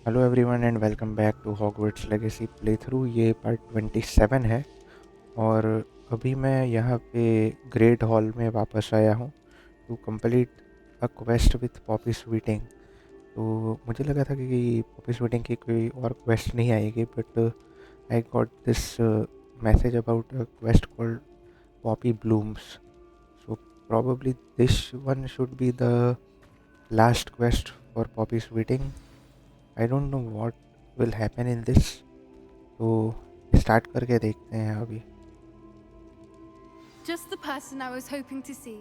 Hello everyone and welcome back to Hogwarts Legacy playthrough. ये part 27 है और अभी मैं यहाँ पे ग्रेट हॉल में वापस आया हूँ to complete a quest with Poppy Sweeting. तो मुझे लगा था कि पॉपी स्वीटिंग की कोई और क्वेस्ट नहीं आएगी, but I got this message about a quest called Poppy Blooms. So probably this one should be the last quest for poppy sweeting. I don't know what will happen in this. तो start करके देखते हैं अभी। Just the person I was hoping to see.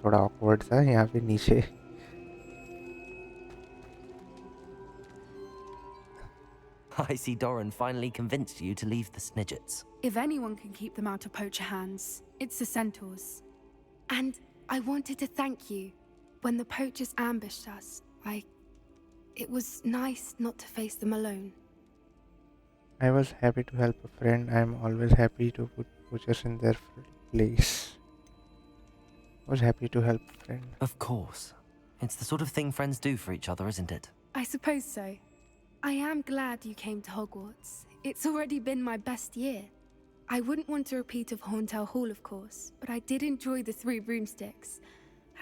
थोड़ा awkward सा है यहाँ पे नीचे। I see Doran finally convinced you to leave the Snidgets. If anyone can keep them out of poacher hands, it's the centaurs. And I wanted to thank you. When the poachers ambushed us, it was nice not to face them alone. I was happy to help a friend. I am always happy to put poachers in their place. Was happy to help a friend. Of course. It's the sort of thing friends do for each other, isn't it? I suppose so. I am glad you came to Hogwarts. It's already been my best year. I wouldn't want a repeat of Hauntel Hall, of course, but I did enjoy the Three Broomsticks.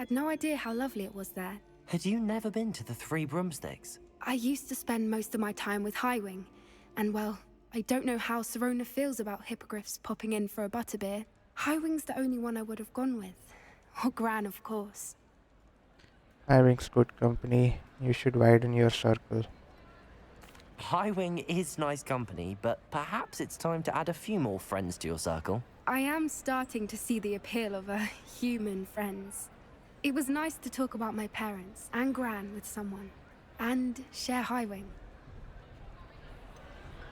Had no idea how lovely it was there. Had you never been to the Three Broomsticks? I used to spend most of my time with Highwing, and well, I don't know how Serona feels about hippogriffs popping in for a butterbeer. Highwing's the only one I would have gone with. Or Gran, of course. Having's good company. You should widen your circle. Highwing is nice company, but perhaps it's time to add a few more friends to your circle. I am starting to see the appeal of human friends. It was nice to talk about my parents and Gran with someone, and share Highwing.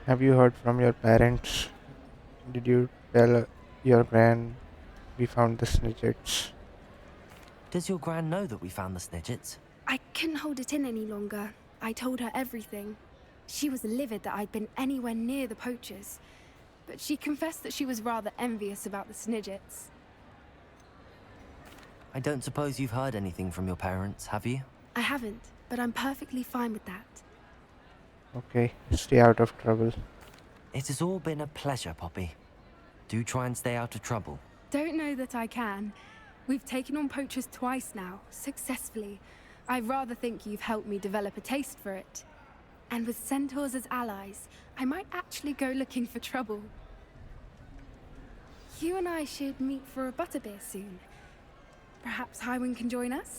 Have you heard from your parents? Did you tell your gran we found the snidgets? Does your gran know that we found the Snidgets? I couldn't hold it in any longer. I told her everything. She was livid that I'd been anywhere near the poachers, but she confessed that she was rather envious about the Snidgets. I don't suppose you've heard anything from your parents, have you? I haven't, but I'm perfectly fine with that. Okay, stay out of trouble. It has all been a pleasure, Poppy. Do try and stay out of trouble. Don't know that I can. We've taken on poachers twice now, successfully. I rather think you've helped me develop a taste for it. And with centaurs as allies, I might actually go looking for trouble. You and I should meet for a butterbeer soon. Perhaps Highwing can join us?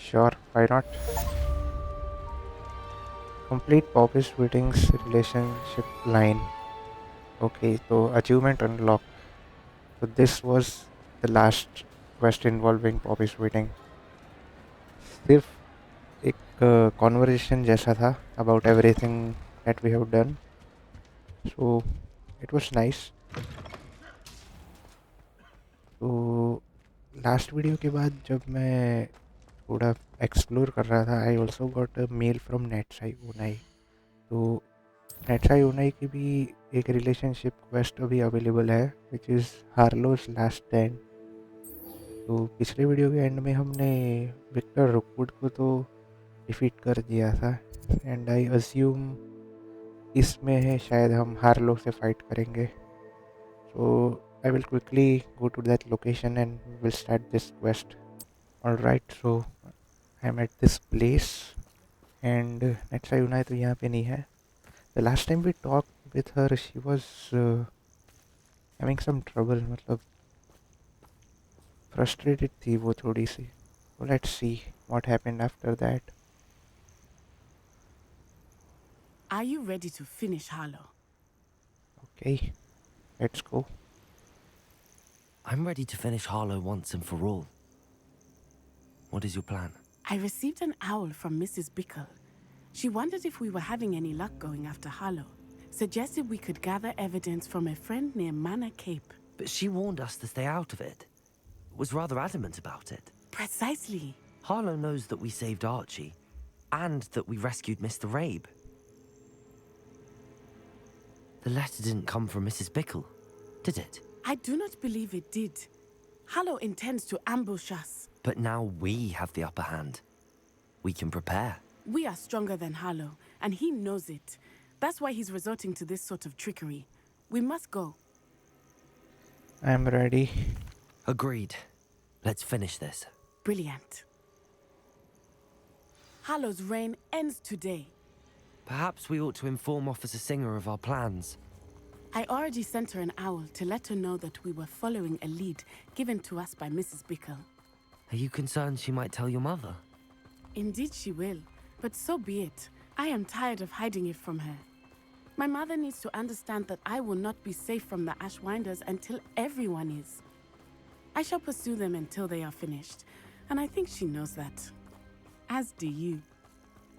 Sure, why not? Complete Poppy Sweeting's relationship line. Okay, so achievement unlocked. So this was the last quest involving Poppy Sweeting. सिर्फ एक conversation जैसा था about everything that we have done. So it was nice. तो last video के बाद जब मैं थोड़ा एक्सप्लोर कर रहा था, I also got a mail from नेटसाई ओनाई। तो नेटसाई ओनाई की भी एक रिलेशनशिप क्वेस्ट अभी अवेलेबल है, विच इज़ हार्लोस लास्ट स्टैंड। तो पिछले वीडियो के एंड में हमने विक्टर रुकवुड को तो डिफीट कर दिया था, एंड आई अज्यूम इसमें है शायद हम हार्लो से फाइट करेंगे। सो I will quickly go to that location and will start this quest. Alright, so I'm at this place and Natsai Unai तो यहाँ पे नहीं है. The last time we talked with her, she was having some trouble, मतलब frustrated थी वो थोड़ी सी. So let's see what happened after that. Are you ready to finish Harlow? Okay, let's go. I'm ready to finish Harlow once and for all. What is your plan? I received an owl from Mrs. Bickle. She wondered if we were having any luck going after Harlow. Suggested we could gather evidence from a friend near Manor Cape. But she warned us to stay out of it. Was rather adamant about it. Precisely. Harlow knows that we saved Archie, and that we rescued Mr. Rabe. The letter didn't come from Mrs. Bickle, did it? I do not believe it did. Harlow intends to ambush us. But now we have the upper hand. We can prepare. We are stronger than Harlow, and he knows it. That's why he's resorting to this sort of trickery. We must go. I'm ready. Agreed. Let's finish this. Brilliant. Harlow's reign ends today. Perhaps we ought to inform Officer Singer of our plans. I already sent her an owl to let her know that we were following a lead given to us by Mrs. Bickle. Are you concerned she might tell your mother? Indeed she will, but so be it. I am tired of hiding it from her. My mother needs to understand that I will not be safe from the Ashwinders until everyone is. I shall pursue them until they are finished, and I think she knows that. As do you.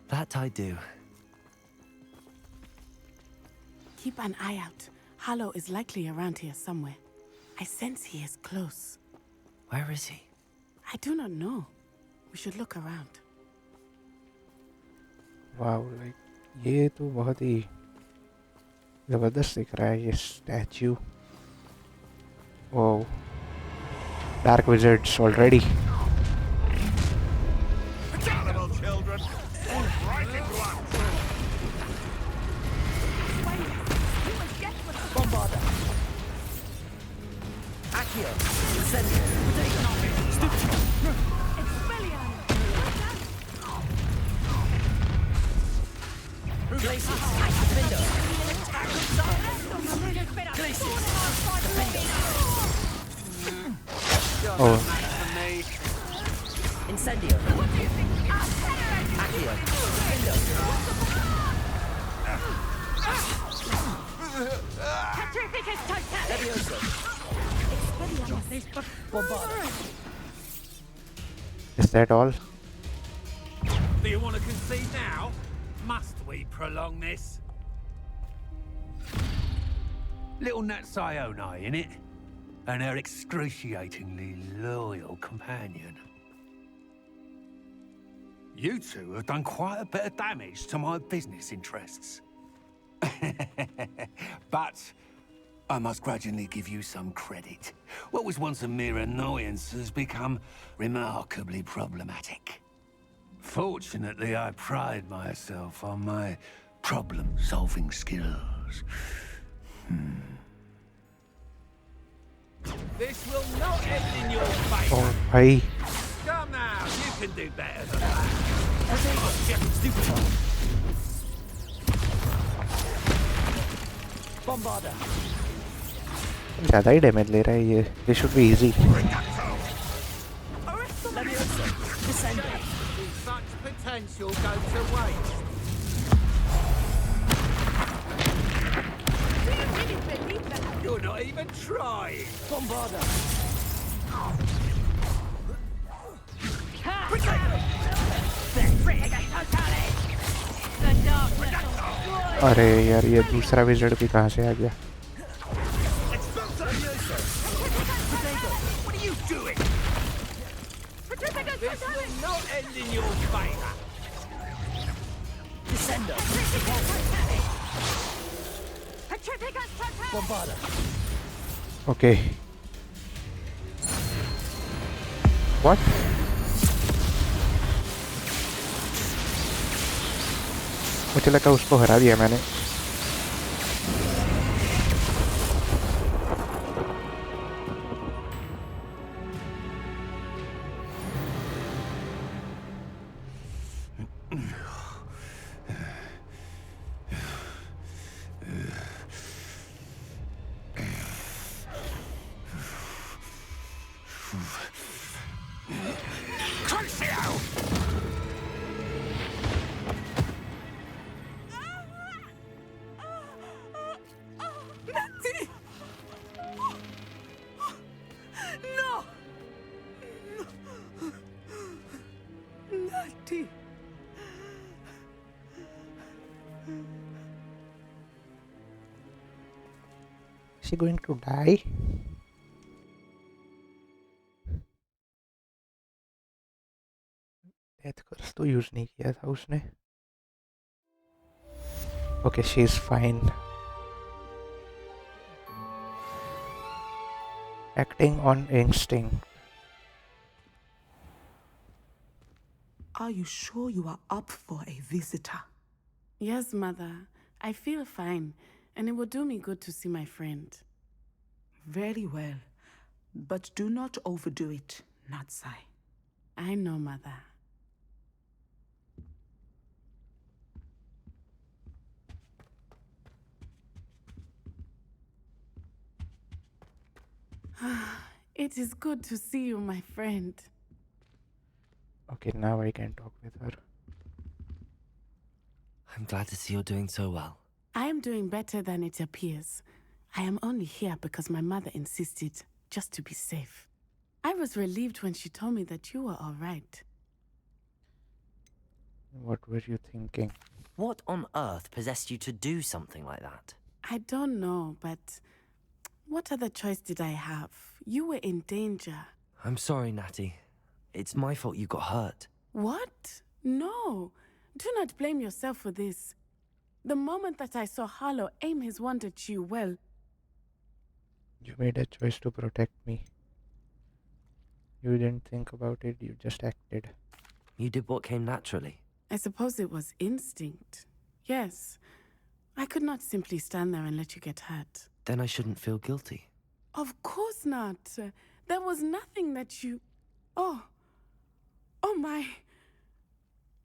That I do. Keep an eye out. Harlow is likely around here somewhere. I sense he is close. Where is he? I do not know. We should look around. Wow like ये तो बहुत ही ज़बरदस्त दिख रहा है ये statue. Wow. Dark wizards already. Cannibal children, right into us. Bombarda! Accio! Incendio! Glacius! Defendo! Glacius! Defendo! Oh. Incendio! Accio! Defendo! Levioso! Bombarda! Is that all? Do you want to concede now? Must we prolong this? Little Natsai Onai, innit? And her excruciatingly loyal companion. You two have done quite a bit of damage to my business interests. But I must grudgingly give you some credit. What was once a mere annoyance has become remarkably problematic. Fortunately, I pride myself on my problem-solving skills. This will not end in your favour. Oh भाई. Come now, you can do better than that. Bombarda! ज़्यादा ही damage ले रहा है ये. This should be easy. Levioso! Descendo! Such potential go to waste. You're not even trying. Bombarda! अरे यार ये दूसरा विज़र्ड भी कहाँ से आ गया? What are you doing? This will not end in your favour. Descendo! Bombarda! Okay. What? मुझे लगा उसको हरा दिया मैंने. Is she going to die? Death curse तो यूज नहीं किया था उसने. Okay, she's fine. Acting on instinct. Are you sure you are up for a visitor? Yes, Mother. I feel fine, and it will do me good to see my friend. Very well. But do not overdo it, Natsai. I know, Mother. It is good to see you, my friend. Okay, now I can talk with her. I'm glad to see you're doing so well. I am doing better than it appears. I am only here because my mother insisted, just to be safe. I was relieved when she told me that you were all right. What were you thinking? What on earth possessed you to do something like that? I don't know, but what other choice did I have? You were in danger. I'm sorry, Natty. It's my fault you got hurt. What? No. Do not blame yourself for this. The moment that I saw Harlow aim his wand at you, well, You made a choice to protect me. You didn't think about it, you just acted. You did what came naturally. I suppose it was instinct. Yes. I could not simply stand there and let you get hurt. Then I shouldn't feel guilty. Of course not. There was nothing that you... Oh. Oh my.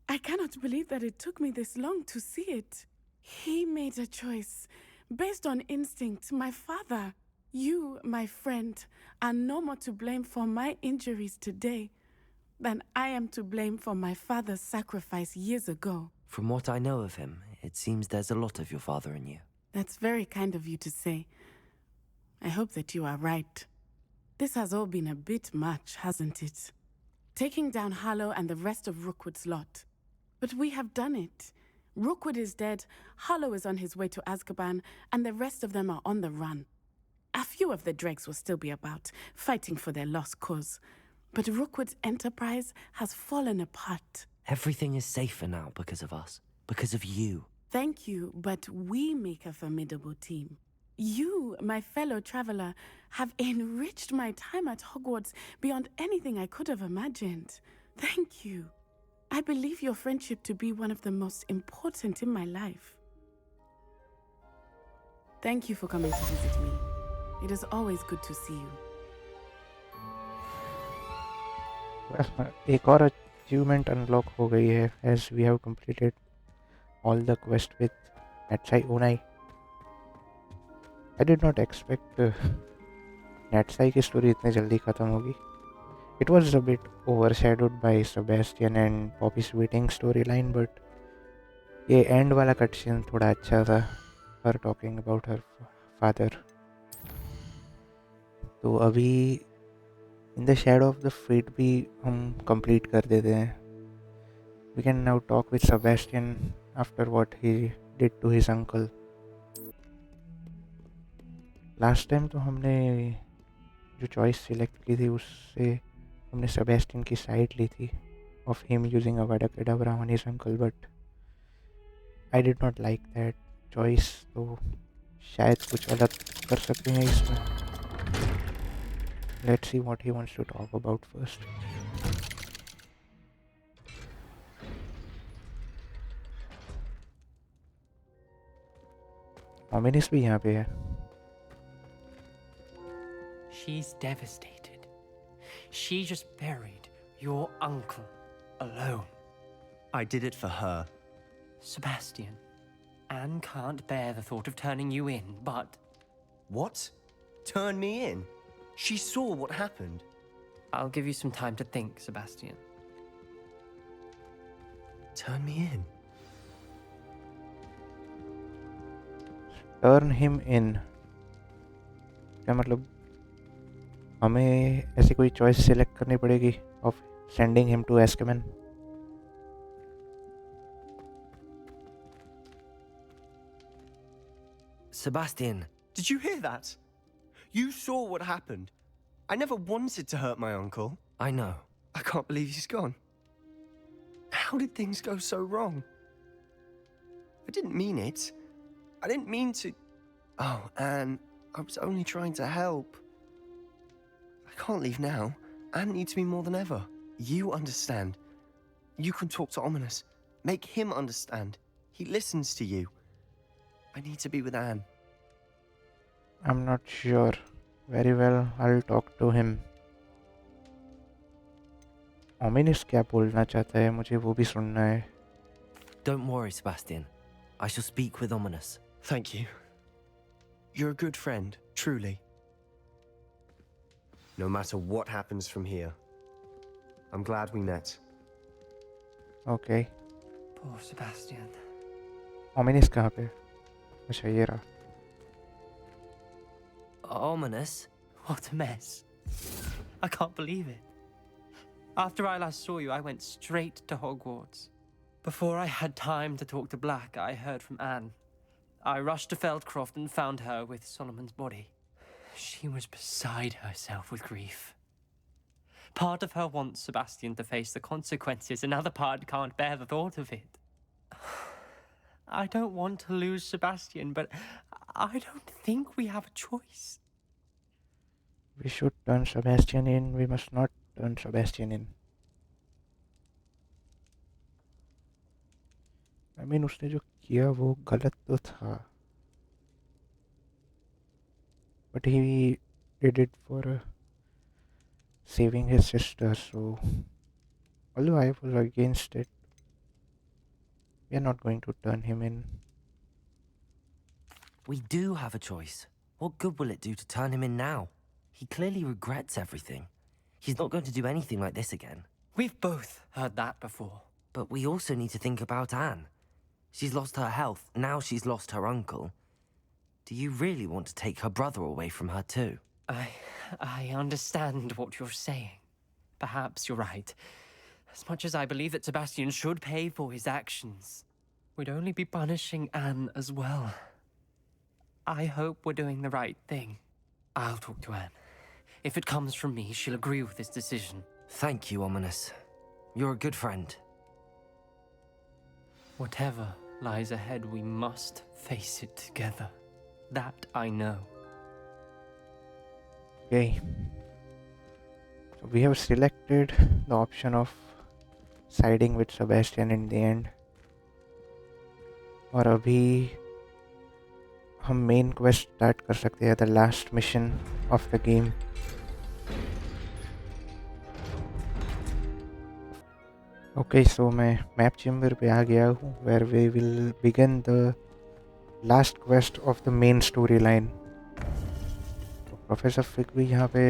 I cannot believe that it took me this long to see it. He made a choice. Based on instinct, my father. You, my friend, are no more to blame for my injuries today than I am to blame for my father's sacrifice years ago. From what I know of him, it seems there's a lot of your father in you. That's very kind of you to say. I hope that you are right. This has all been a bit much, hasn't it? Taking down Harlow and the rest of Rookwood's lot. But we have done it. Rookwood is dead, Harlow is on his way to Azkaban, and the rest of them are on the run. A few of the dregs will still be about, fighting for their lost cause. But Rookwood's enterprise has fallen apart. Everything is safer now because of us. Because of you. Thank you, but we make a formidable team. You, my fellow traveler, have enriched my time at Hogwarts beyond anything I could have imagined. Thank you. I believe your friendship to be one of the most important in my life. Thank you for coming to visit me. It is always good to see you. Well, एक और achievement unlock हो गई है as we have completed all the quest with Natsai Onai. I did not expect Natsai की story इतने जल्दी खत्म होगी. It was a bit overshadowed by Sebastian and Poppy's waiting storyline, but ये end वाला cutscene थोड़ा अच्छा था. Her talking about her father. तो अभी In the shadow of the fate भी हम complete कर देते हैं. We can now talk with Sebastian after what he did to his uncle. Last time तो हमने जो choice select की थी उससे हमने Sebastian की side ली थी of him using Avada Kedavra on his uncle, but I did not like that choice. तो शायद कुछ अलग कर सकते हैं इसमें. Let's see what he wants to talk about first. Ominous भी यहाँ पे है. She's devastated. She just buried your uncle alone. I did it for her. Sebastian, Anne can't bear the thought of turning you in, but What? Turn me in? She saw what happened. I'll give you some time to think, Sebastian. Turn me in? Turn him in. क्या मतलब हमें ऐसी कोई choice select करनी पड़ेगी of sending him to Azkaban? Sebastian. Did you hear that? You saw what happened. I never wanted to hurt my uncle. I know. I can't believe he's gone. How did things go so wrong? I didn't mean it. I didn't mean to... Oh, Anne, I was only trying to help. I can't leave now. Anne needs me more than ever. You understand. You can talk to Ominous. Make him understand. He listens to you. I need to be with Anne. I'm not sure. Very well, I'll talk to him. ओमिनिस क्या बोलना चाहता है मुझे वो भी सुनना है. Don't worry, Sebastian. I shall speak with Ominous. Thank you. You're a good friend, truly. No matter what happens from here, I'm glad we met. Okay. Poor Sebastian. ओमिनिस कहाँ पे? अच्छा ये रहा. Ominous? What a mess. I can't believe it. After I last saw you, I went straight to Hogwarts. Before I had time to talk to Black, I heard from Anne. I rushed to Feldcroft and found her with Solomon's body. She was beside herself with grief. Part of her wants Sebastian to face the consequences, another part can't bear the thought of it. I don't want to lose Sebastian, but I don't think we have a choice. We should turn Sebastian in. We must not turn Sebastian in. I mean उसने जो किया वो गलत तो था. But he did it for saving his sister, so although I was against it, we are not going to turn him in. We do have a choice. What good will it do to turn him in now? He clearly regrets everything. He's not going to do anything like this again. We've both heard that before. But we also need to think about Anne. She's lost her health, now she's lost her uncle. Do you really want to take her brother away from her too? I understand what you're saying. Perhaps you're right. As much as I believe that Sebastian should pay for his actions, we'd only be punishing Anne as well. I hope we're doing the right thing. I'll talk to Anne. If it comes from me, she'll agree with this decision. Thank you, Ominous. You're a good friend. Whatever lies ahead, we must face it together. That I know. Okay. So we have selected the option of siding with Sebastian in the end. और अभी हम main quest start कर सकते हैं, the last mission of the game. Okay, so मैं map chamber पे आ गया हूँ, where we will begin the last quest of the main story line. Professor Fig भी यहाँ पे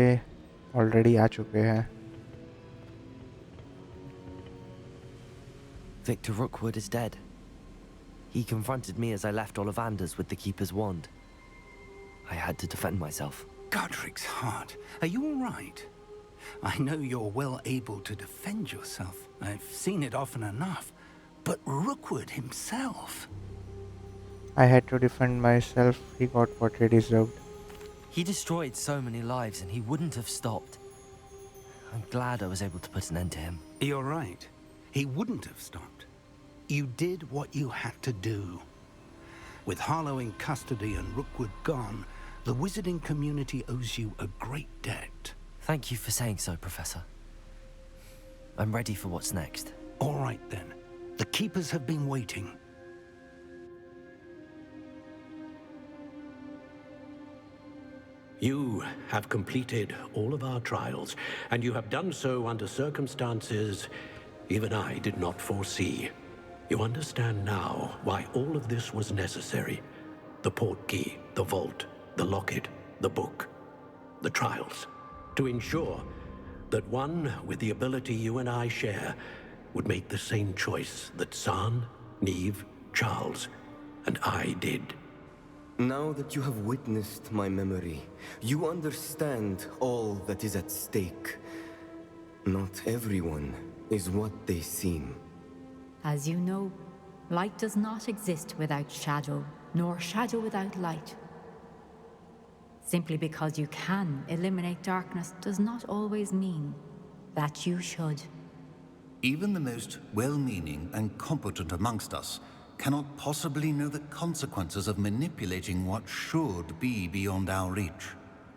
ऑलरेडी आ चुके हैं. Victor Rookwood is dead. He confronted me as I left Ollivander's with the Keeper's wand. I had to defend myself. Godric's heart. Are you all right? I know you're well able to defend yourself. I've seen it often enough. But Rookwood himself... I had to defend myself. He got what he deserved. He destroyed so many lives and he wouldn't have stopped. I'm glad I was able to put an end to him. You're right. He wouldn't have stopped. You did what you had to do. With Harlow in custody and Rookwood gone, the wizarding community owes you a great debt. Thank you for saying so, Professor. I'm ready for what's next. All right, then. The Keepers have been waiting. You have completed all of our trials, and you have done so under circumstances even I did not foresee. You understand now why all of this was necessary. The portkey, the vault, the locket, the book, the trials. To ensure that one with the ability you and I share would make the same choice that San, Neve, Charles, and I did. Now that you have witnessed my memory, you understand all that is at stake. Not everyone is what they seem. As you know, light does not exist without shadow, nor shadow without light. Simply because you can eliminate darkness does not always mean that you should. Even the most well-meaning and competent amongst us cannot possibly know the consequences of manipulating what should be beyond our reach.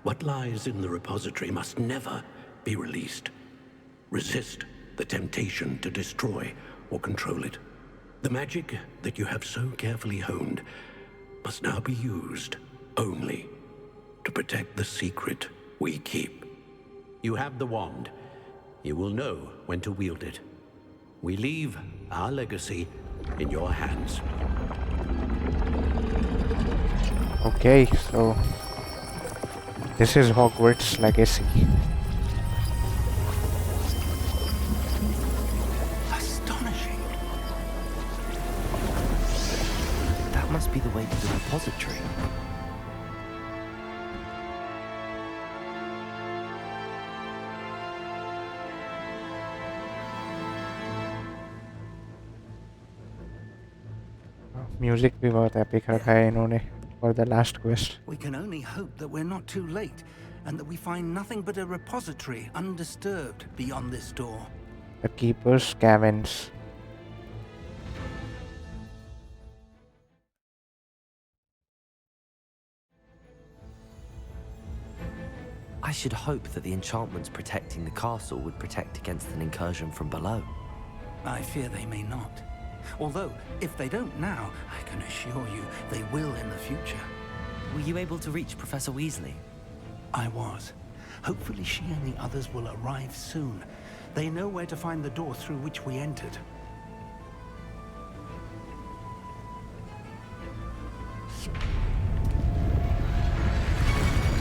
What lies in the repository must never be released. Resist the temptation to destroy or control it. The magic that you have so carefully honed must now be used only to protect the secret we keep. You have the wand. You will know when to wield it. We leave our legacy in your hands. Okay, so this is Hogwarts Legacy. Astonishing. That must be the way to the repository. Music भी बहुत epic रखा है इन्होंने for the last quest. We can only hope that we're not too late, and that we find nothing but a repository undisturbed beyond this door. The Keeper's Caverns. I should hope that the enchantments protecting the castle would protect against an incursion from below. I fear they may not. Although, if they don't now, I can assure you they will in the future. Were you able to reach Professor Weasley? I was. Hopefully she and the others will arrive soon. They know where to find the door through which we entered.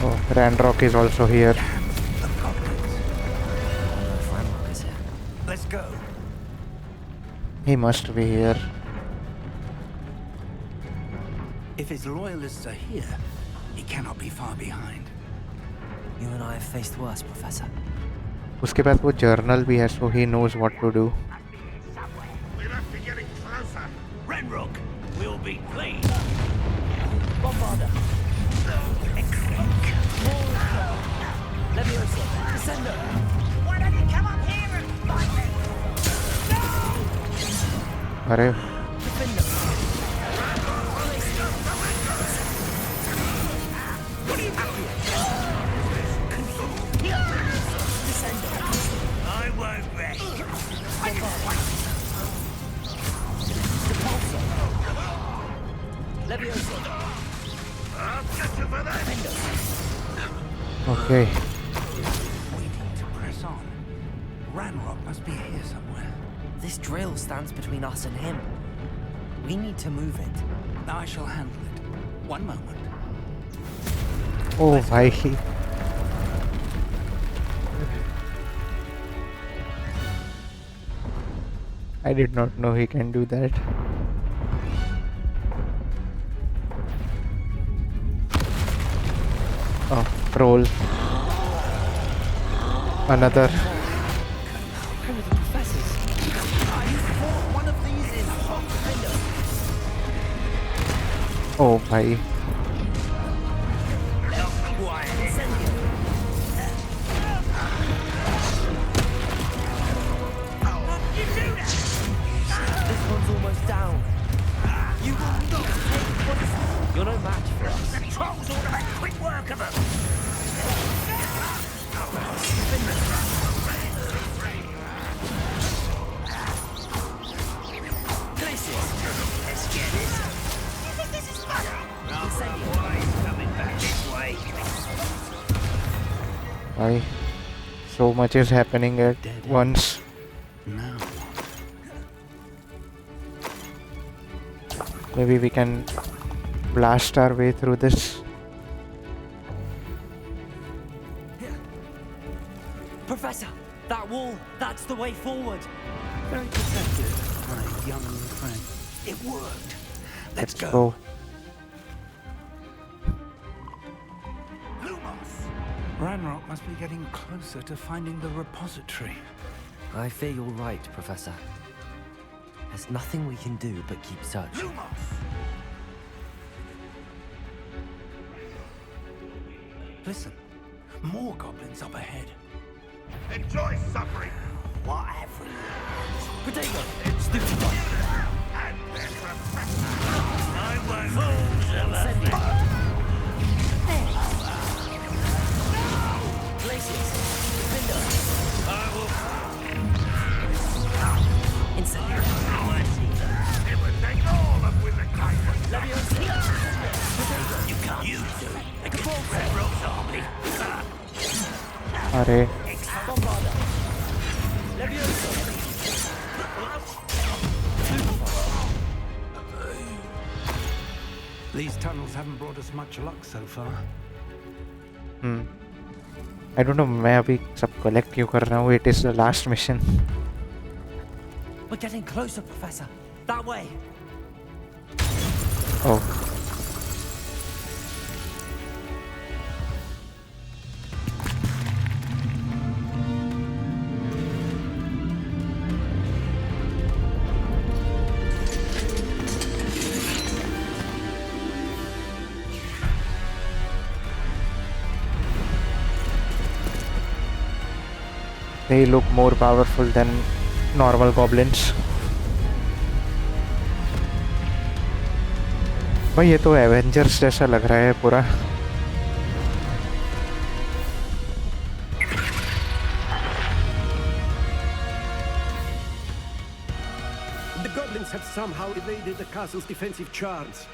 Oh, Ranrok is also here. The goblins. I wonder if Ranrok is here. Let's go. He must be here. If his loyalists are here, he cannot be far behind. You and I have faced worse, Professor. उसके पास वो journal भी है, so he knows what to do. We must be getting closer. Ranrok will be pleased. Bombarder. Leviosa. Descendo. Why don't you come up here and fight me? अरे Defender. I won't rest. Leviosa. I'll get you for that. okay. Waiting to press on. Ranrok must be here somewhere. This drill stands between us and him. We need to move it. I shall handle it. One moment. Oh भाई. I did not know he can do that. Oh, roll. Another. Where are the professors? You fought one of these in Hogwarts. Oh भाई. This one's almost down. You will not take points. You're no match for us. The trolls ought to make quick work of them. Glaciers. Let's get this. You think this is funny? Always coming back this way. Why? So much is happening at once. Now. Maybe we can blast our way through this. Professor, that wall, that's the way forward. Very perceptive, my young friend. It worked. Let's go. Lumos! Ranrok must be getting closer to finding the repository. I fear you're right, Professor. There's nothing we can do but keep searching. Lumos! Listen, more goblins up ahead. Enjoy suffering. What have we? Potato! And their professor. I won't. Glaciers! Defender! I will. अरे These tunnels haven't brought us much luck so far. I don't know मैं अभी सब collect क्यों कर रहा हूँ. It is the last mission. We're getting closer, Professor. That way. Oh. They look more powerful than normal goblins. भाई ये तो एवेंजर्स जैसा लग रहा है पूरा. The goblins have somehow evaded the castle's defensive charms.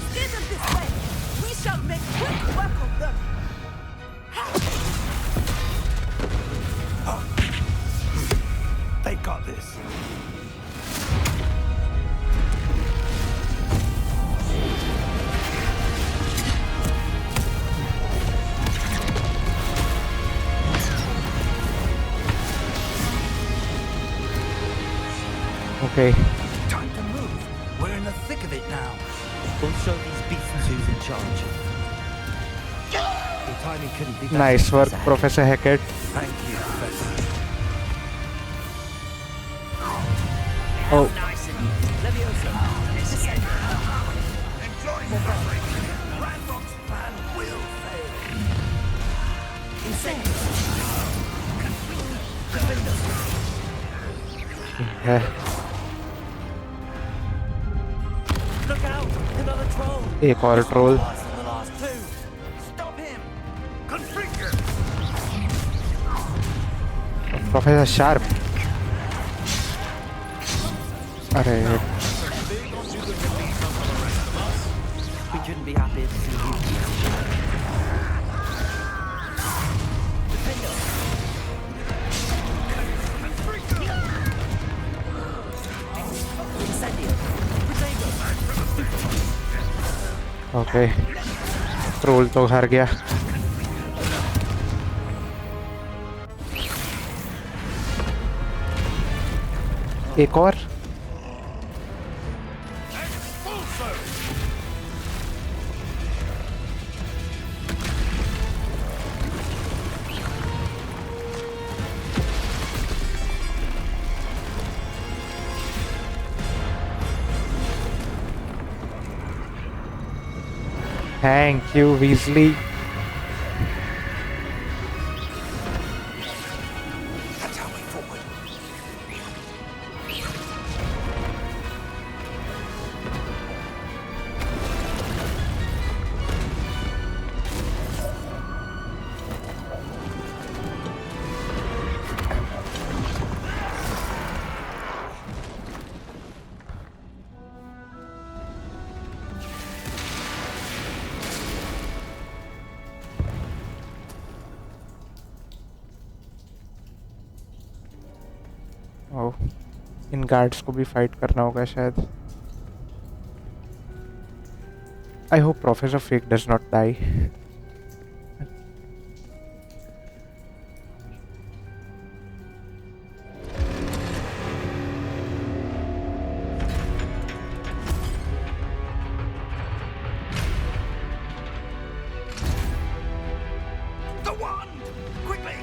Steer them this way. We shall make quick work of them. They got this. Okay. Time to move. We're in the thick of it now. We'll show these beasts who's in charge. Your timing couldn't be better. Nice work, Professor Hackett. Thank you, Professor. Oh. Enjoy suffering. Ranrok's plan will fail. Insane. Yeah. Look out! Another troll! एक और troll. Worse than the last two. Stop him! Configure. Professor Sharp. अरे We couldn't be happier to see you. Okay. Troll तो हार गया. एक और. Thank you, Weasley. That's how we forward. Oh, in guards को भी फाइट करना होगा शायद. I hope Professor Fig does not die. The wand! Quickly!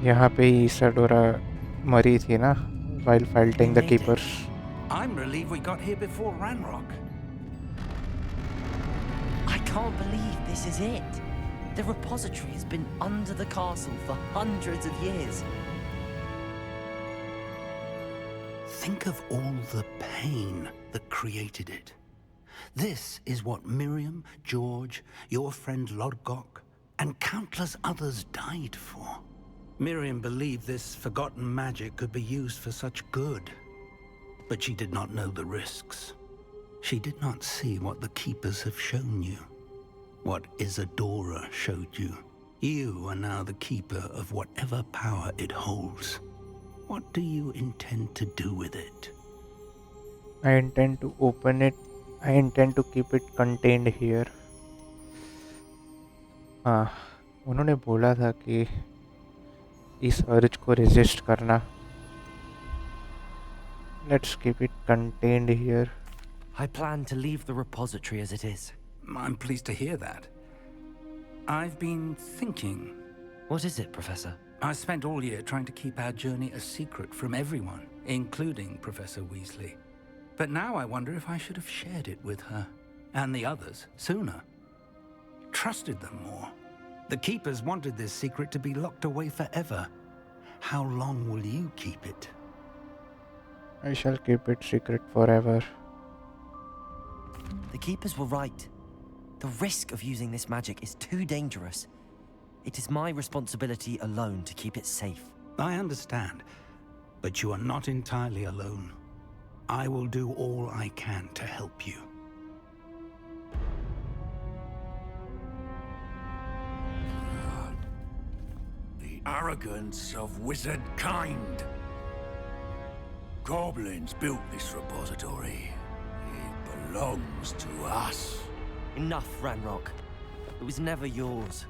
यहाँ पे ही Isadora मरी थी ना while fighting the made it. keepers. I'm relieved we got here before Ranrok. I can't believe this is it. The repository has been under the castle for hundreds of years. Think of all the pain that created it. This is what Miriam, George, your friend Lodgok, and countless others died for. Miriam believed this forgotten magic could be used for such good. But she did not know the risks. She did not see what the Keepers have shown you. What Isadora showed you. You are now the Keeper of whatever power it holds. What do you intend to do with it? I intend to open it. I intend to keep it contained here. हाँ, उन्होंने बोला था कि इस अर्ज को resist करना. Let's keep it contained here. I plan to leave the repository as it is. I'm pleased to hear that. I've been thinking. What is it, Professor? I spent all year trying to keep our journey a secret from everyone, including Professor Weasley. But now I wonder if I should have shared it with her, and the others, sooner. Trusted them more. The Keepers wanted this secret to be locked away forever. How long will you keep it? I shall keep it secret forever. The Keepers were right. The risk of using this magic is too dangerous. It is my responsibility alone to keep it safe. I understand, but you are not entirely alone. I will do all I can to help you. The arrogance of wizard kind. Goblins built this repository. It belongs to us. Enough, Ranrok. It was never yours.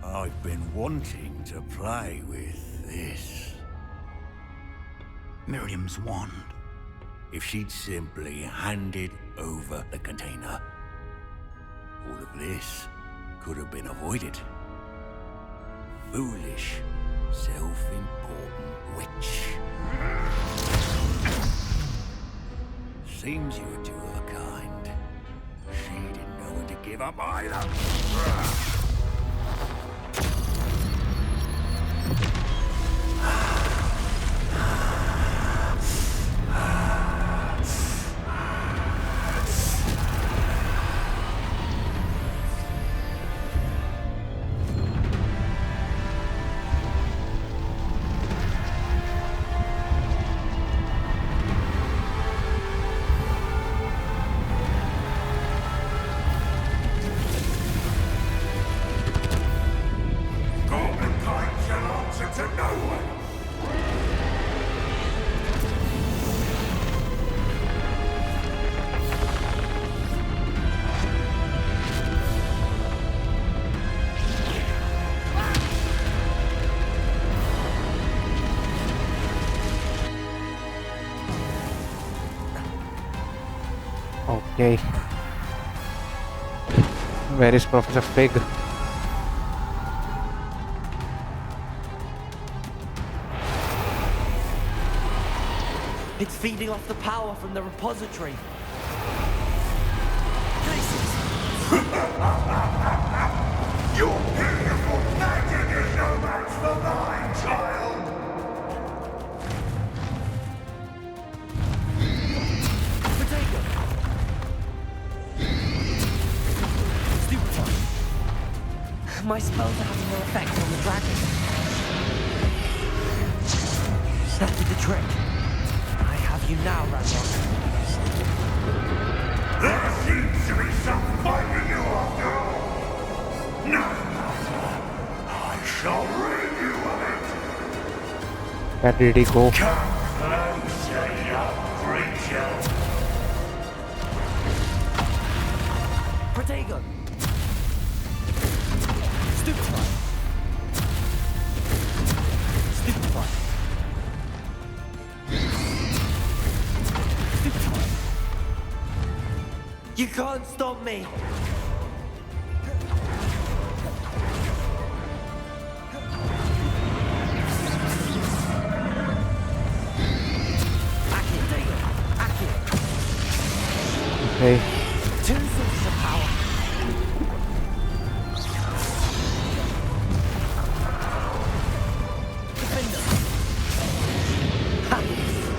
I've been wanting to play with this. Miriam's wand. If she'd simply handed over the container, all of this could have been avoided. Foolish, self-important witch. Seems you were two of a kind. She didn't know when to give up either. Okay. Where is Professor Fig? It's feeding off the power from the repository. Your beautiful magic is no match for mine, child! My spells are having no effect on the dragon. That did the trick. I have you now, Ranrok. There seems to be some fight in you after all. No matter. I shall rid you of it. Where did he go? Come closer, young creature. Protego! Stupefy! Stupefy! Stupefy! You can't stop me! Hey. Two sources of power. Defender. Ha!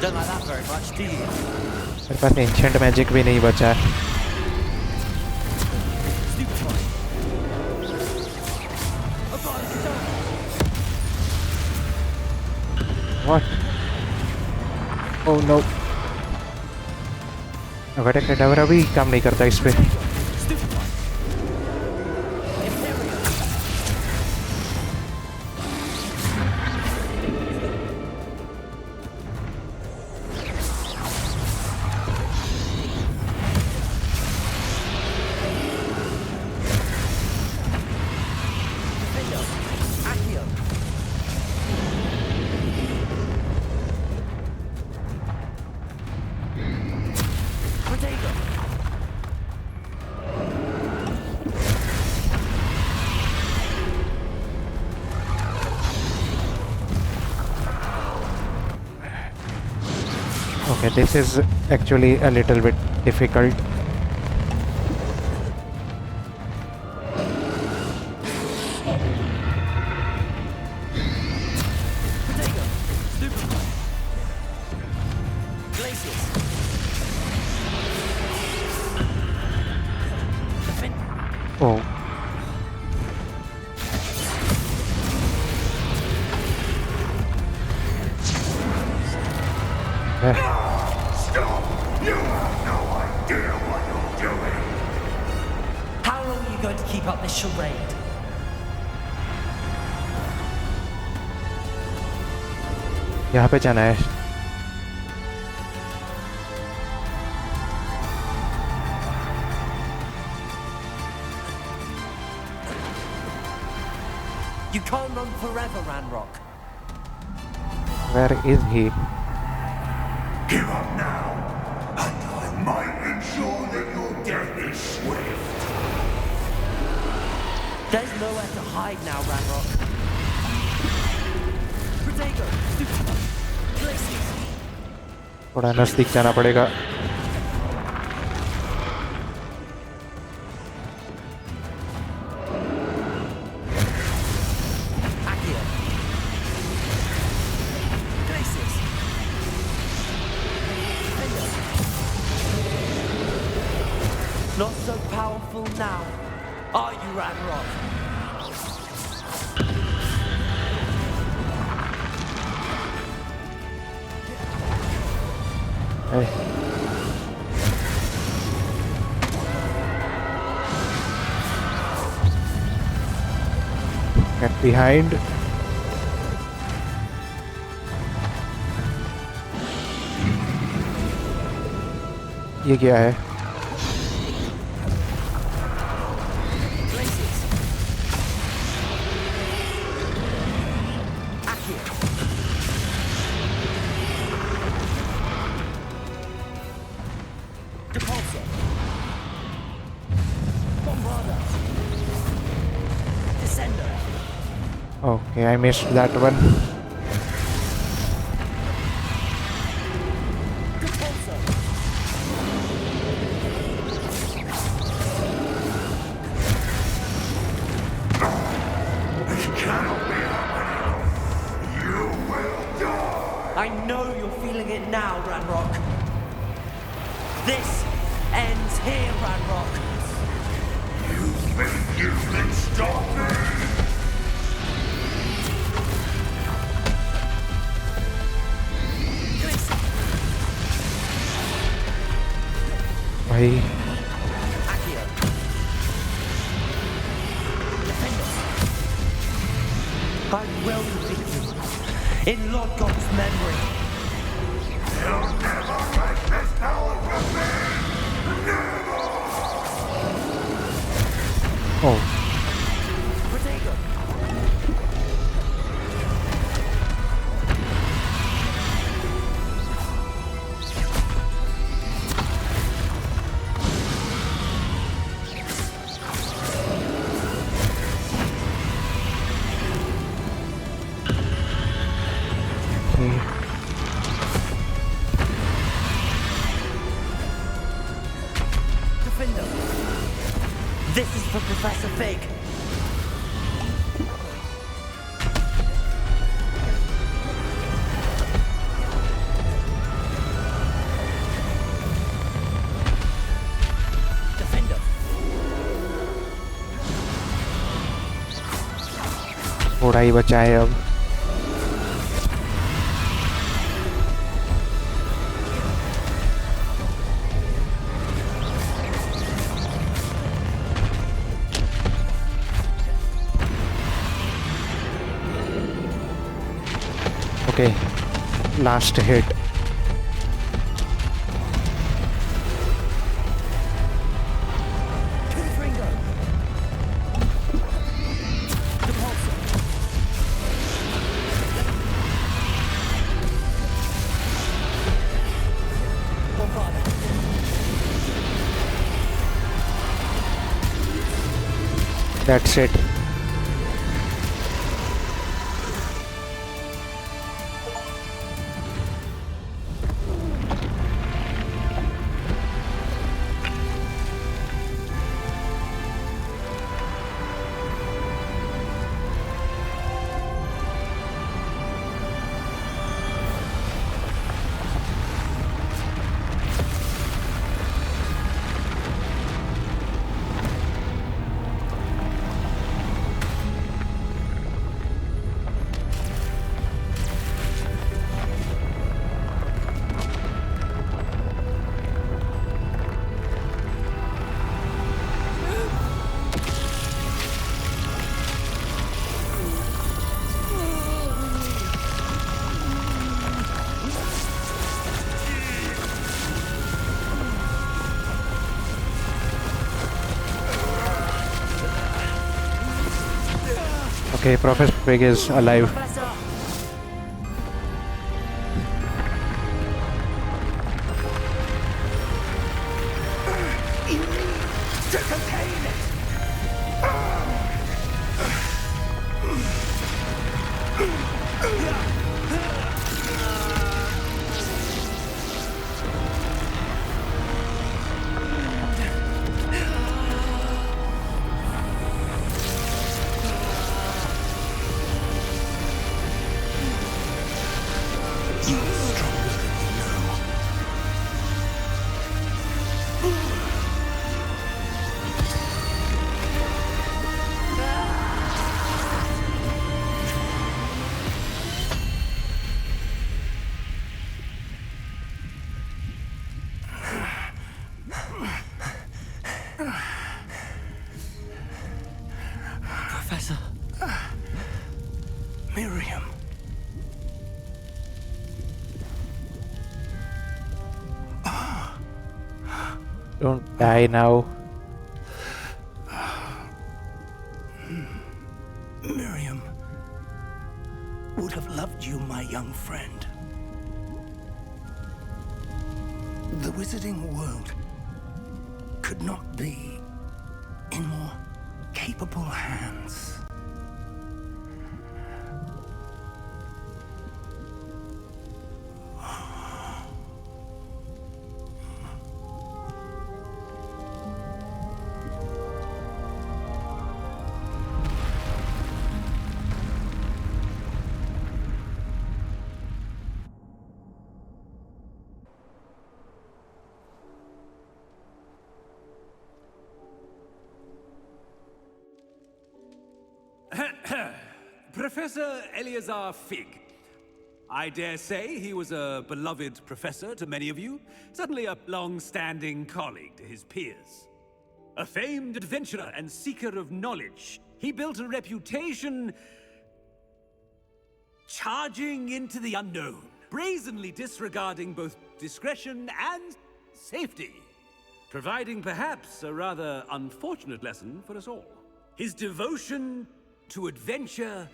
Don't like that very much, do you? मेरे पास ancient magic भी नहीं बचा है. What? Oh no. अगर कैडावरा भी काम नहीं करता इस पे. Okay, this is actually a little bit difficult. Oh. Stop! You have no idea what you're doing! How long are you going to keep up this charade? यहाँ पे जाना है. You can't run forever, Ranrok. Where is he? Give up now, and I might ensure that your death is swift. There's nowhere to hide now, Ranrok. Protego, places. थोड़ा नजदीक जाना पड़ेगा. Not so powerful now, are you, Ranrok? Hey. Get behind. ये क्या है? Okay, I missed that one. I know you're feeling it now, Ranrok. This ends here, Ranrok. You think you can stop me? भाई I will defeat you in Lord God's memory. You'll never take this power from me! Never! Oh. Protego. थोड़ा ही बचा है अब। Okay, last hit. That's it. Okay, Professor Pig is alive. Professor. Miriam. Don't die now. Miriam would have loved you, my young friend. The wizarding world could not be in more capable hands. Professor Eleazar Fig. I dare say he was a beloved professor to many of you, certainly a long-standing colleague to his peers. A famed adventurer and seeker of knowledge, he built a reputation charging into the unknown, brazenly disregarding both discretion and safety, providing perhaps a rather unfortunate lesson for us all. His devotion to adventure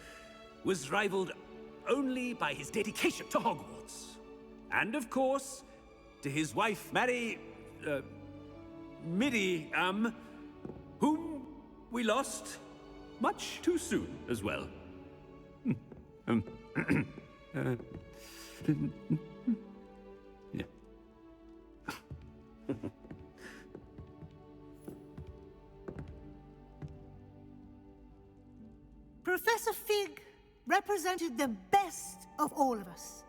was rivaled only by his dedication to Hogwarts. And of course, to his wife, Midi, whom we lost much too soon as well. Yeah. Professor Fig represented the best of all of us.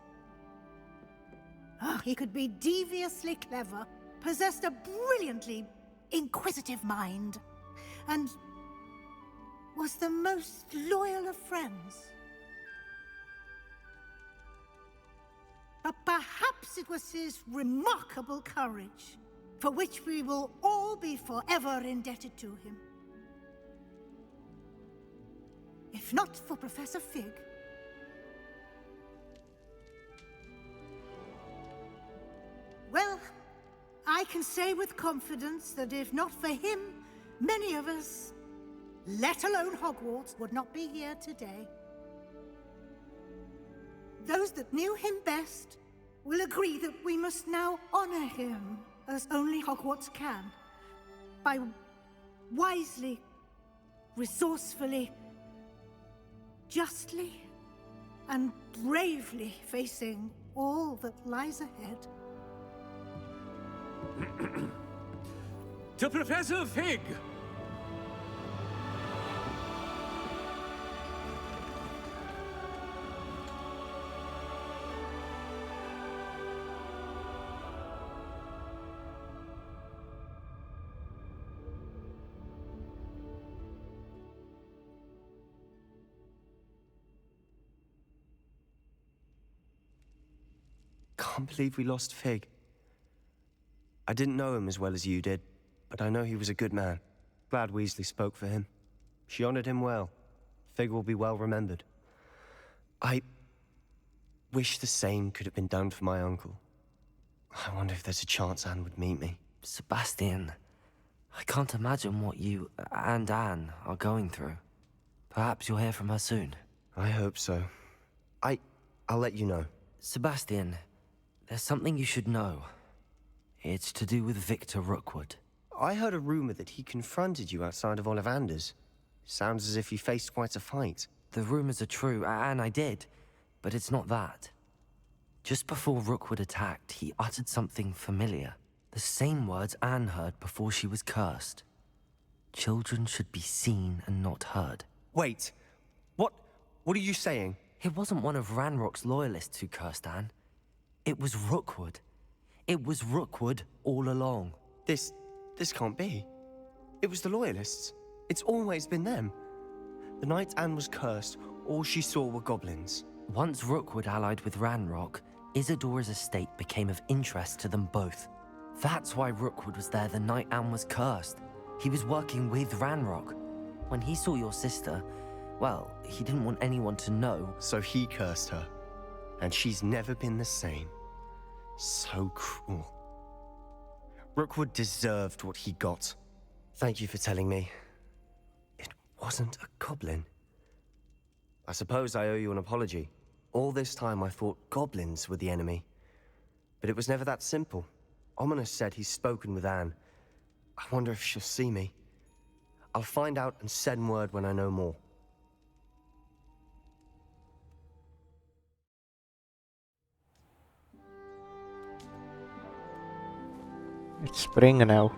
He could be deviously clever, possessed a brilliantly inquisitive mind, and was the most loyal of friends. But perhaps it was his remarkable courage, for which we will all be forever indebted to him. If not for Professor Fig, well, I can say with confidence that if not for him, many of us, let alone Hogwarts, would not be here today. Those that knew him best will agree that we must now honor him as only Hogwarts can, by wisely, resourcefully, justly, and bravely facing all that lies ahead. To Professor Fig! Can't believe we lost Fig. I didn't know him as well as you did, but I know he was a good man. Glad Weasley spoke for him. She honored him well. Fig will be well remembered. I wish the same could have been done for my uncle. I wonder if there's a chance Anne would meet me. Sebastian, I can't imagine what you and Anne are going through. Perhaps you'll hear from her soon. I hope so. I'll let you know. Sebastian, there's something you should know. It's to do with Victor Rookwood. I heard a rumor that he confronted you outside of Ollivander's. Sounds as if he faced quite a fight. The rumors are true, and I did, but it's not that. Just before Rookwood attacked, he uttered something familiar. The same words Anne heard before she was cursed. Children should be seen and not heard. Wait, what are you saying? It wasn't one of Ranrok's loyalists who cursed Anne. It was Rookwood. It was Rookwood all along. This can't be. It was the Loyalists. It's always been them. The night Anne was cursed, all she saw were goblins. Once Rookwood allied with Ranrok, Isadora's estate became of interest to them both. That's why Rookwood was there the night Anne was cursed. He was working with Ranrok. When he saw your sister, well, he didn't want anyone to know. So he cursed her. And she's never been the same. So cruel. Rookwood deserved what he got. Thank you for telling me. It wasn't a goblin. I suppose I owe you an apology. All this time I thought goblins were the enemy. But it was never that simple. Ominous said he's spoken with Anne. I wonder if she'll see me. I'll find out and send word when I know more. It's spring now.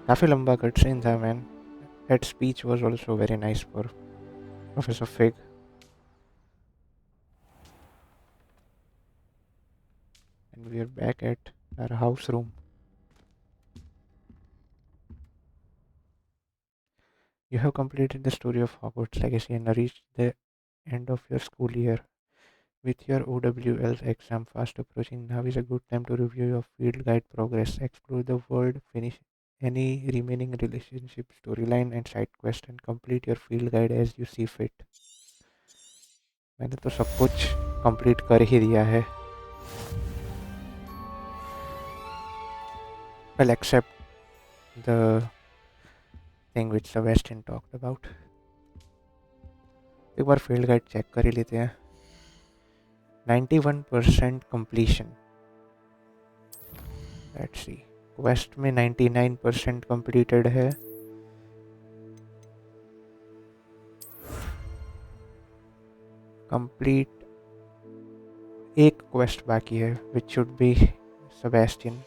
काफी लंबा cut scene था man. That speech was also very nice for Professor Fig. And we are back at our house room. You have completed the story of Hogwarts Legacy and reached the end of your school year. With your O.W.L.s exam fast approaching, now is a good time to review your field guide progress, explore the world, finish any remaining relationship, storyline and side quest, and complete your field guide as you see fit. मैंने तो सब कुछ complete कर ही दिया है. Well, except the thing which Sebastian talked about. एक बार field guide check कर ही लेते हैं. 91% completion. Let's see. Quest में 99% completed है. Complete एक quest बाकी है, which should be Sebastian.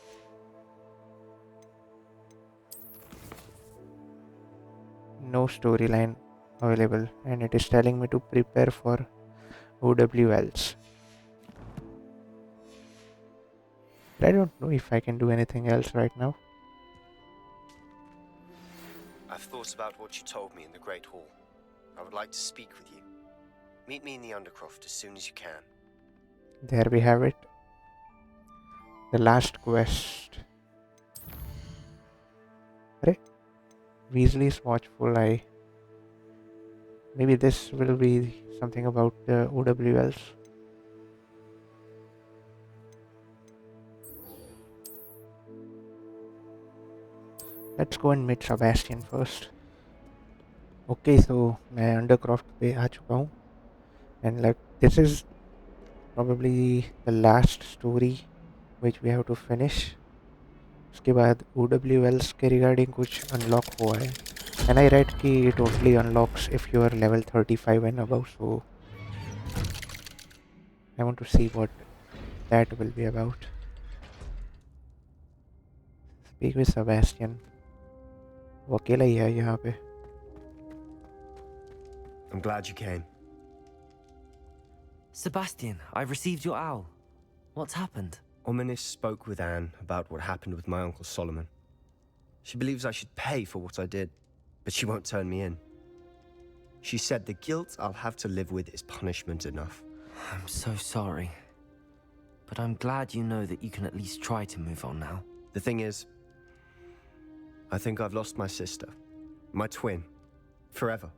No storyline available, and it is telling me to prepare for O.W.L.s. I don't know if I can do anything else right now. I've thought about what you told me in the Great Hall. I would like to speak with you. Meet me in the Undercroft as soon as you can. There we have it. The last quest. Arey, Weasley's watchful eye. Maybe this will be something about the O.W.L.s. Let's go and meet Sebastian first. Okay, so मैं Undercroft पे आ चुका हूँ, and like this is probably the last story which we have to finish. उसके बाद O.W.L.s के regarding कुछ unlock हुआ है, and I read कि it only unlocks if you are level 35 and above, so I want to see what that will be about. Speak with Sebastian. वो अकेला ही है यहाँ पे. I'm glad you came. Sebastian, I've received your owl. What's happened? Ominis spoke with Anne about what happened with my Uncle Solomon. She believes I should pay for what I did, but she won't turn me in. She said the guilt I'll have to live with is punishment enough. I'm so sorry. But I'm glad you know that you can at least try to move on now. The thing is, I think I've lost my sister, my twin, forever.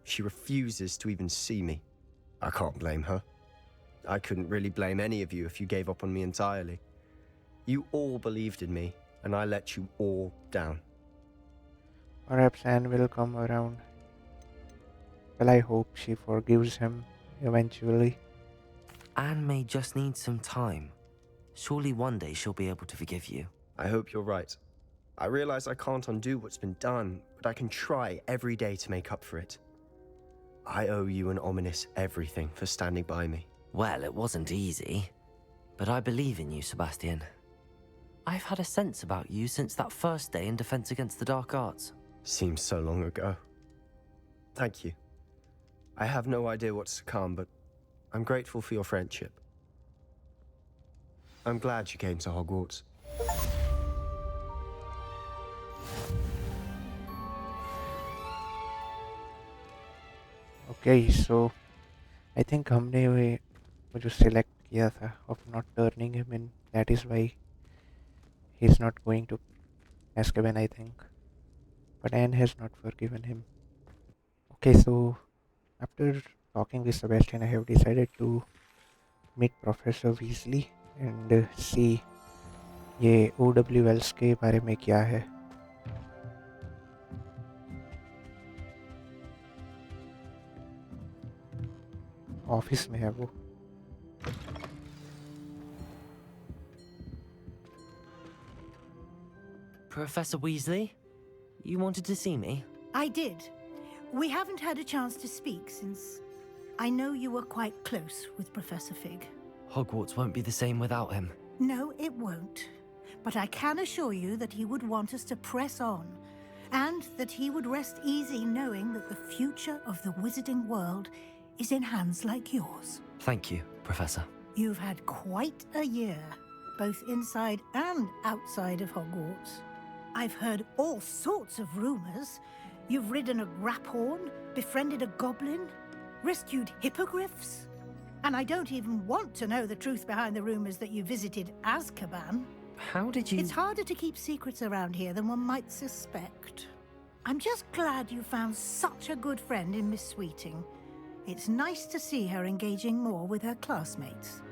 She refuses to even see me. I can't blame her. I couldn't really blame any of you if you gave up on me entirely. You all believed in me, and I let you all down. Perhaps Anne will come around. Well, I hope she forgives him eventually. Anne may just need some time. Surely one day she'll be able to forgive you. I hope you're right. I realize I can't undo what's been done, but I can try every day to make up for it. I owe you and Ominis everything for standing by me. Well, it wasn't easy, but I believe in you, Sebastian. I've had a sense about you since that first day in Defense Against the Dark Arts. Seems so long ago. Thank you. I have no idea what's to come, but I'm grateful for your friendship. I'm glad you came to Hogwarts. Okay, so I think हमने वो जो select किया था of not turning him in, that is why he's not going to Azkaban, I think. But Anne has not forgiven him. Okay, so after talking with Sebastian, I have decided to meet Professor Weasley and see ये O.W.L.s के बारे में क्या है. Office में है वो. Professor Weasley, you wanted to see me? I did. We haven't had a chance to speak since I know you were quite close with Professor Fig. Hogwarts won't be the same without him. No, it won't. But I can assure you that he would want us to press on, and that he would rest easy knowing that the future of the wizarding world is in hands like yours. Thank you, Professor. You've had quite a year, both inside and outside of Hogwarts. I've heard all sorts of rumors. You've ridden a graphorn, befriended a goblin, rescued hippogriffs. And I don't even want to know the truth behind the rumors that you visited Azkaban. How did you... It's harder to keep secrets around here than one might suspect. I'm just glad you found such a good friend in Miss Sweeting. It's nice to see her engaging more with her classmates.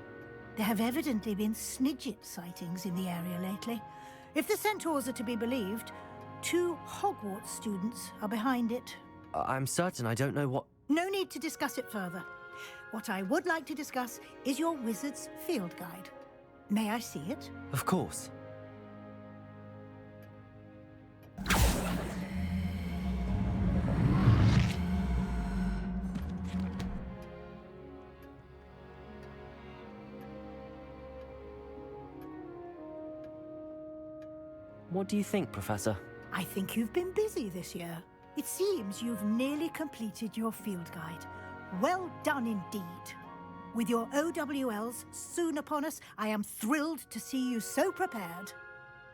There have evidently been Snidget sightings in the area lately. If the centaurs are to be believed, 2 Hogwarts students are behind it. I'm certain I don't know what... No need to discuss it further. What I would like to discuss is your wizard's field guide. May I see it? Of course. What do you think, Professor? I think you've been busy this year. It seems you've nearly completed your field guide. Well done indeed. With your O.W.L.s soon upon us, I am thrilled to see you so prepared.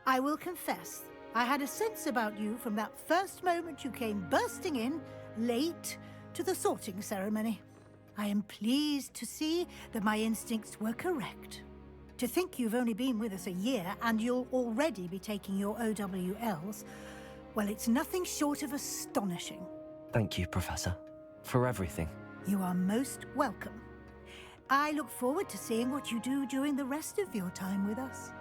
I will confess I had a sense about you from that first moment you came bursting in, late, to the sorting ceremony. I am pleased to see that my instincts were correct. To think you've only been with us a year and you'll already be taking your O.W.L.s, well, it's nothing short of astonishing. Thank you, Professor, for everything. You are most welcome. I look forward to seeing what you do during the rest of your time with us.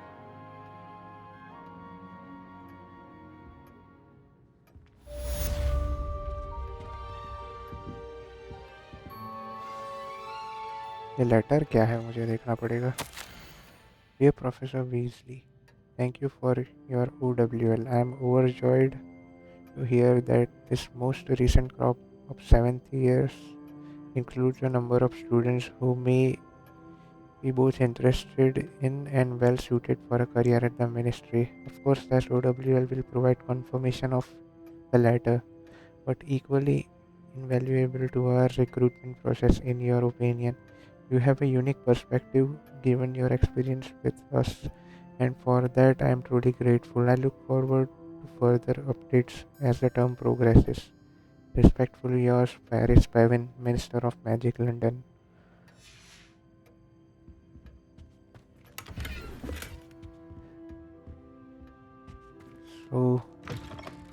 ये letter क्या है मुझे देखना पड़ेगा. Dear Professor Weasley, thank you for your O.W.L. I am overjoyed to hear that this most recent crop of 7th years includes a number of students who may be both interested in and well suited for a career at the ministry. Of course, the O.W.L. will provide confirmation of the latter, but equally invaluable to our recruitment process, in your opinion. You have a unique perspective given your experience with us, and for that I am truly grateful. I look forward to further updates as the term progresses. Respectfully yours, Paris Pavin, Minister of Magic, London. So,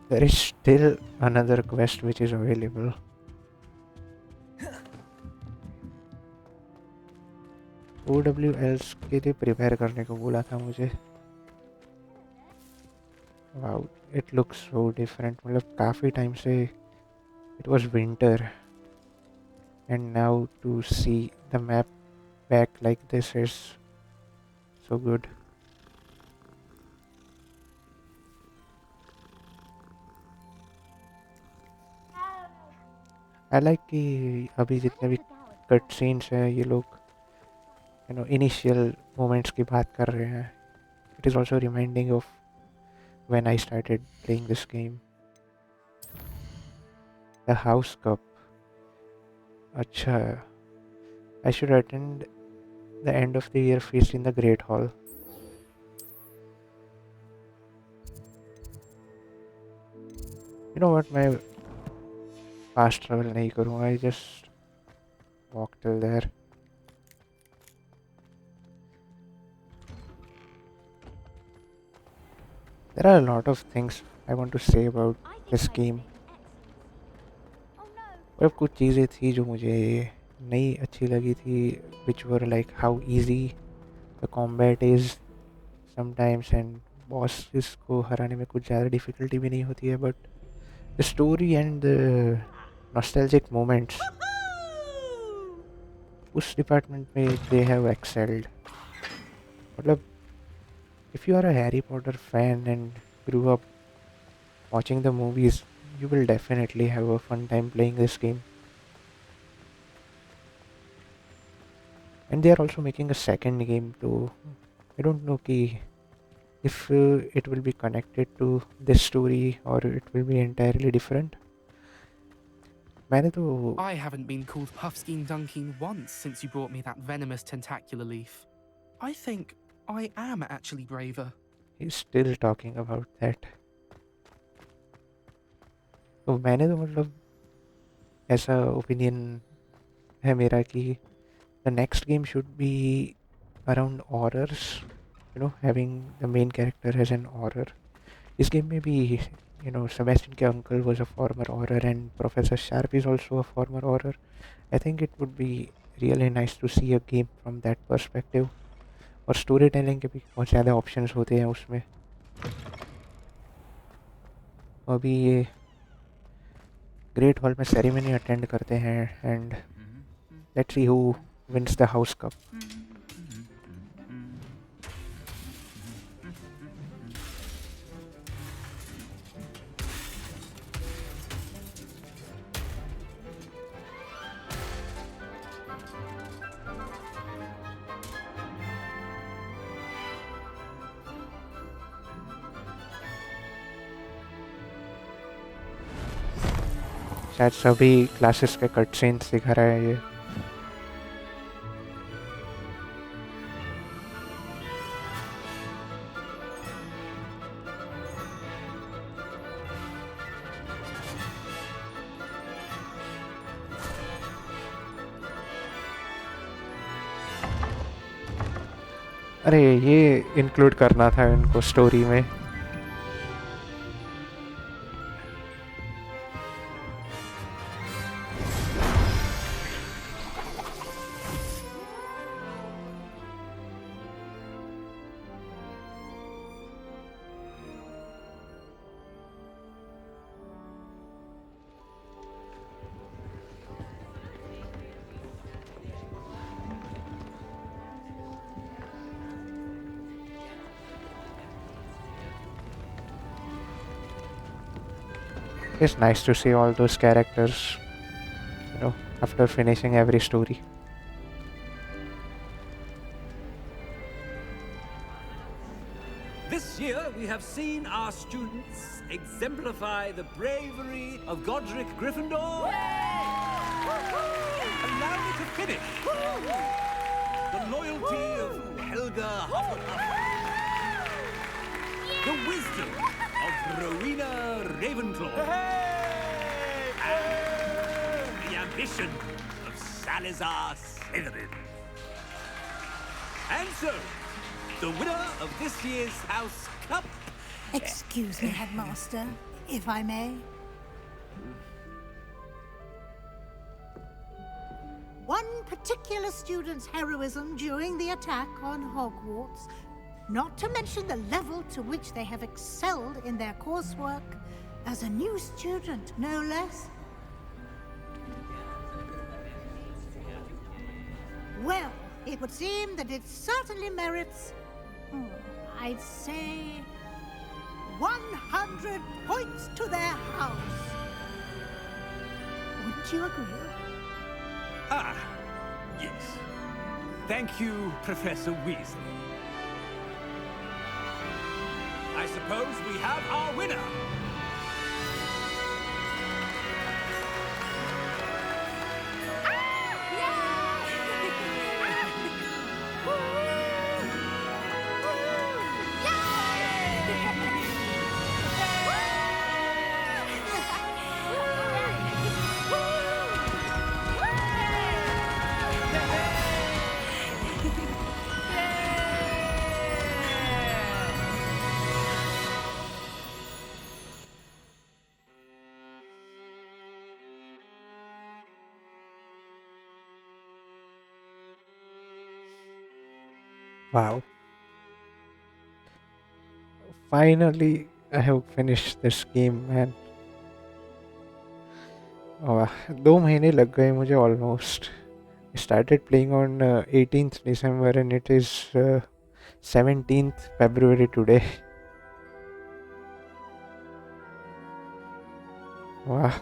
there is still another quest which is available. O.W.L.s के लिए prepare करने को बोला था मुझे. Wow, it looks so different. मतलब काफ़ी time से it was winter, and now to see the map back like this is so good. I like कि अभी जितने भी कट सीन्स हैं ये लोग initial moments की बात कर रहे हैं. It is also reminding of when I started playing this game. The House Cup. अच्छा, I should attend the end of the year feast in the Great Hall. You know what, मैं fast travel नहीं करूँगा. I just walk till there. There are a lot of things I want to say about this game. पर कुछ चीज़ें थी जो मुझे नहीं अच्छी लगी थी, which were like how easy the combat is sometimes, and bosses को हराने में कुछ ज़्यादा difficulty भी नहीं होती है, but the story and the nostalgic moments, उस department में they have excelled. मतलब if you are a Harry Potter fan and grew up watching the movies, you will definitely have a fun time playing this game. And they are also making a second game too. I don't know if it will be connected to this story or it will be entirely different. मैंने तो I haven't been called Puffskein Dunking once since you brought me that venomous tentacular leaf. I think I am actually braver. He's still talking about that. तो मैंने तो मतलब ऐसा opinion है मेरा कि the next game should be around horrors, having the main character as an horror. This game may be, Sebastian के uncle was a former horror and Professor Sharp is also a former horror. I think it would be really nice to see a game from that perspective. और story telling के भी बहुत ज़्यादा options होते हैं उसमें. अभी ये ग्रेट हॉल में सेरेमनी अटेंड करते हैं and let's see who wins the house cup. शायद सभी क्लासेस के कट सीन्स दिखा रहा है ये. अरे ये इंक्लूड करना था इनको स्टोरी में. It's nice to see all those characters, after finishing every story. This year, we have seen our students exemplify the bravery of Godric Gryffindor. Allow me to finish. The loyalty of Helga Hufflepuff. The wisdom of Rowena Ravenclaw. And the ambition of Salazar Slytherin. And so, the winner of this year's House Cup... Excuse me, Headmaster, if I may. One particular student's heroism during the attack on Hogwarts, not to mention the level to which they have excelled in their coursework, as a new student, no less. Well, it would seem that it certainly merits, I'd say, 100 points to their house. Would you agree? Ah, yes. Thank you, Professor Weasley. I suppose we have our winner. Wow. Finally, I have finished this game, man. 2 महीने लग गए मुझे almost. I started playing on 18th December and it is 17th February today. Wow.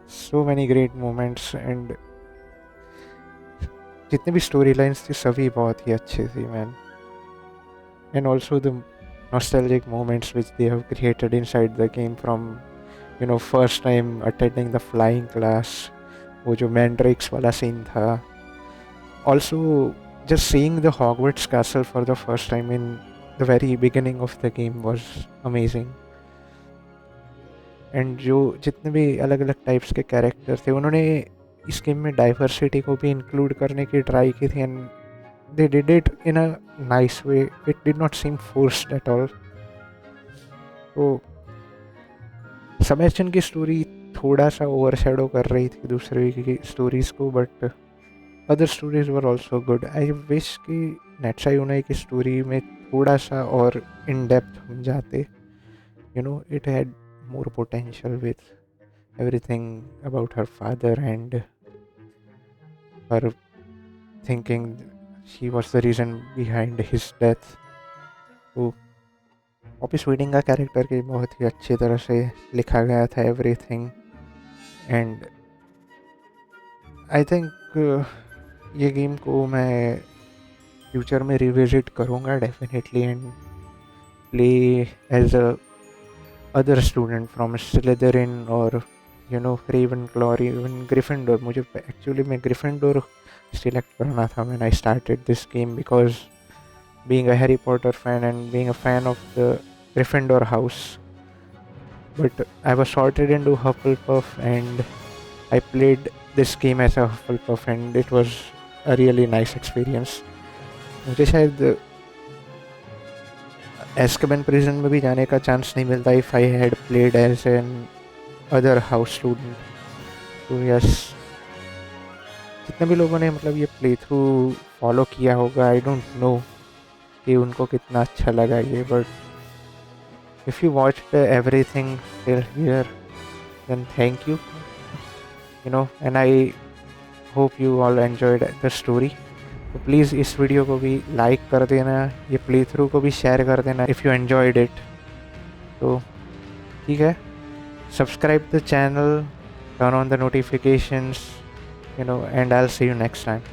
So many great moments and जितने भी story lines थी सभी बहुत ही अच्छी थी man and also the nostalgic moments which they have created inside the game from first time attending the flying class वो जो मैंड्रिक्स वाला सीन था also just seeing the Hogwarts castle for the first time in the very beginning of the game was amazing and जो जितने भी अलग अलग types के कैरेक्टर थे उन्होंने इस गेम में डाइवर्सिटी को भी इंक्लूड करने की ट्राई की थी and they did it in a nice way. It did not seem forced at all. तो सबेस्टियन की स्टोरी थोड़ा सा ओवरशैडो कर रही थी दूसरे की स्टोरीज को but other stories were also good. I wish कि नेट्साई ओनाई की स्टोरी में थोड़ा सा और इन डेप्थ हम जाते. It had more potential with everything about her father and her thinking she was the reason behind his death. तो ऑफिस वीडिंग का कैरेक्टर की बहुत ही अच्छी तरह से लिखा गया था एवरीथिंग एंड आई थिंक ये गेम को मैं फ्यूचर में रिविजिट करूँगा definitely and play as a other student from Slytherin और रेवनक्लॉ और इवन ग्रिफिंडोर. मुझे एक्चुअली मैं ग्रिफिंडोर select करना था when I started this game because being a Harry Potter fan and being a fan of the Gryffindor house, but I was sorted into Hufflepuff and I played this game as a Hufflepuff and it was a really nice experience. मुझे शायद एस्केबन prison में भी जाने का chance नहीं मिलता if I had played as an other house student. तो yes, जितने भी लोगों ने मतलब ये प्ले थ्रू फॉलो किया होगा, आई डोंट नो कि उनको कितना अच्छा लगा ये, but if you watched everything till here then thank you, you know, and I hope you all enjoyed the story. तो प्लीज़ इस वीडियो को भी लाइक कर देना, ये प्ले थ्रू को भी शेयर कर देना इफ़ यू एन्जॉयड इट। तो ठीक है, subscribe the channel, turn on the notifications, you know, and I'll see you next time.